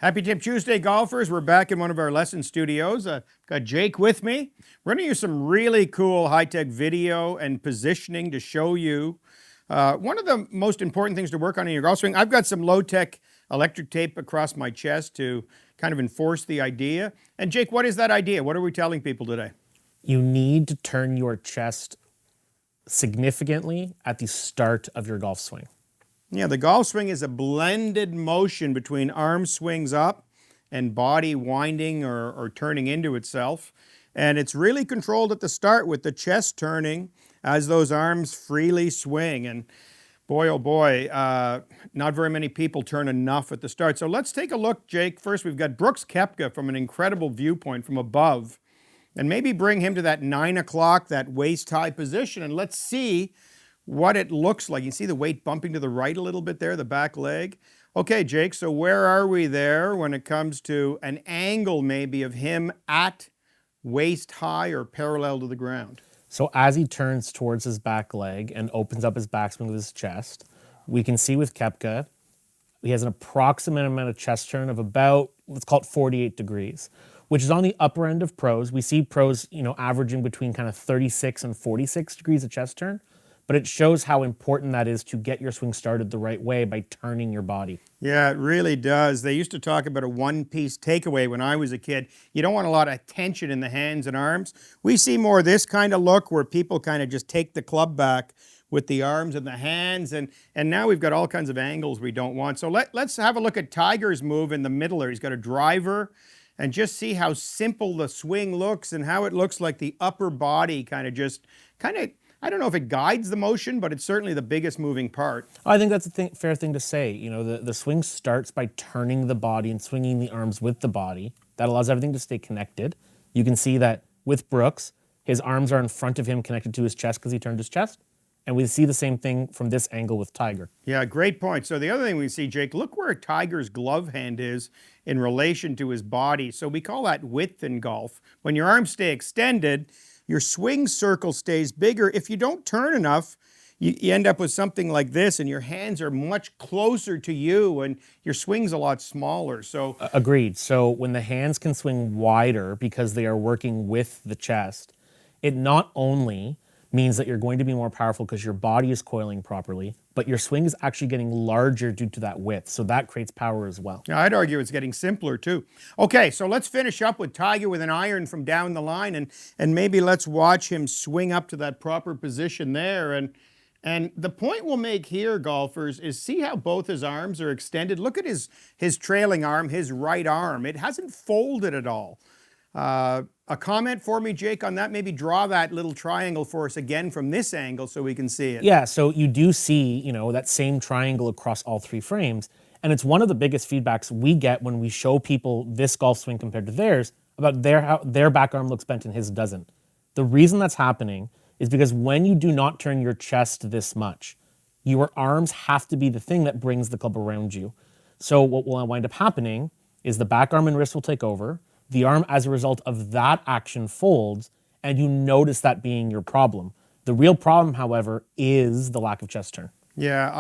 Happy Tip Tuesday, golfers. We're back in one of our lesson studios. Got Jake with me. We're going to use some really cool high-tech video and positioning to show you one of the most important things to work on in your golf swing. I've got some low-tech electric tape across my chest to kind of enforce the idea. And Jake, what is that idea? What are we telling people today? You need to turn your chest significantly at the start of your golf swing. Yeah, the golf swing is a blended motion between arm swings up and body winding or turning into itself. And it's really controlled at the start with the chest turning as those arms freely swing. And boy, oh boy, not very many people turn enough at the start. So let's take a look, Jake. First, we've got Koepka from an incredible viewpoint from above. And maybe bring him to that 9 o'clock, that waist-high position, and let's see what it looks like. You see the weight bumping to the right a little bit there, the back leg. Okay, Jake, so where are we there when it comes to an angle maybe of him at waist high or parallel to the ground? So as he turns towards his back leg and opens up his backswing with his chest, we can see with Koepka, he has an approximate amount of chest turn of about, let's call it 48 degrees, which is on the upper end of pros. We see pros, averaging between kind of 36 and 46 degrees of chest turn. But it shows how important that is to get your swing started the right way by turning your body. Yeah, it really does. They used to talk about a one-piece takeaway when I was a kid. You don't want a lot of tension in the hands and arms. We see more of this kind of look where people kind of just take the club back with the arms and the hands, and now we've got all kinds of angles we don't want. So let's have a look at Tiger's move in the middle there. He's got a driver, and just see how simple the swing looks and how it looks like the upper body kind of I don't know if it guides the motion, but it's certainly the biggest moving part. I think that's a fair thing to say. The swing starts by turning the body and swinging the arms with the body. That allows everything to stay connected. You can see that with Brooks, his arms are in front of him connected to his chest because he turned his chest. And we see the same thing from this angle with Tiger. Yeah, great point. So the other thing we see, Jake, look where Tiger's glove hand is in relation to his body. So we call that width in golf. When your arms stay extended, your swing circle stays bigger. If you don't turn enough, you end up with something like this, and your hands are much closer to you, and your swing's a lot smaller. So agreed. So when the hands can swing wider because they are working with the chest, it not only means that you're going to be more powerful because your body is coiling properly, but your swing is actually getting larger due to that width. So that creates power as well. Yeah, I'd argue it's getting simpler too. Okay, so let's finish up with Tiger with an iron from down the line, and maybe let's watch him swing up to that proper position there. And the point we'll make here, golfers, is see how both his arms are extended. Look at his trailing arm, his right arm. It hasn't folded at all. A comment for me, Jake, on that? Maybe draw that little triangle for us again from this angle so we can see it. Yeah, so you do see, that same triangle across all three frames. And it's one of the biggest feedbacks we get when we show people this golf swing compared to theirs about how their back arm looks bent and his doesn't. The reason that's happening is because when you do not turn your chest this much, your arms have to be the thing that brings the club around you. So what will wind up happening is the back arm and wrist will take over. The arm, as a result of that action, folds, and you notice that being your problem. The real problem, however, is the lack of chest turn. Yeah,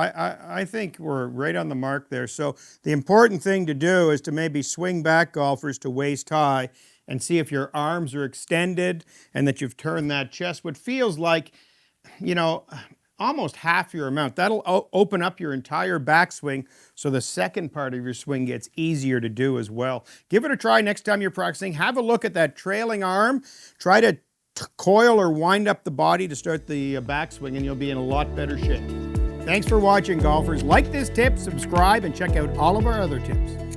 I think we're right on the mark there. So the important thing to do is to maybe swing back, golfers, to waist high and see if your arms are extended and that you've turned that chest, what feels like, almost half your amount. That'll open up your entire backswing, so the second part of your swing gets easier to do as well. Give it a try next time you're practicing. Have a look at that trailing arm. Try to coil or wind up the body to start the backswing, and you'll be in a lot better shape. Thanks for watching, golfers. Like this tip, subscribe, and check out all of our other tips.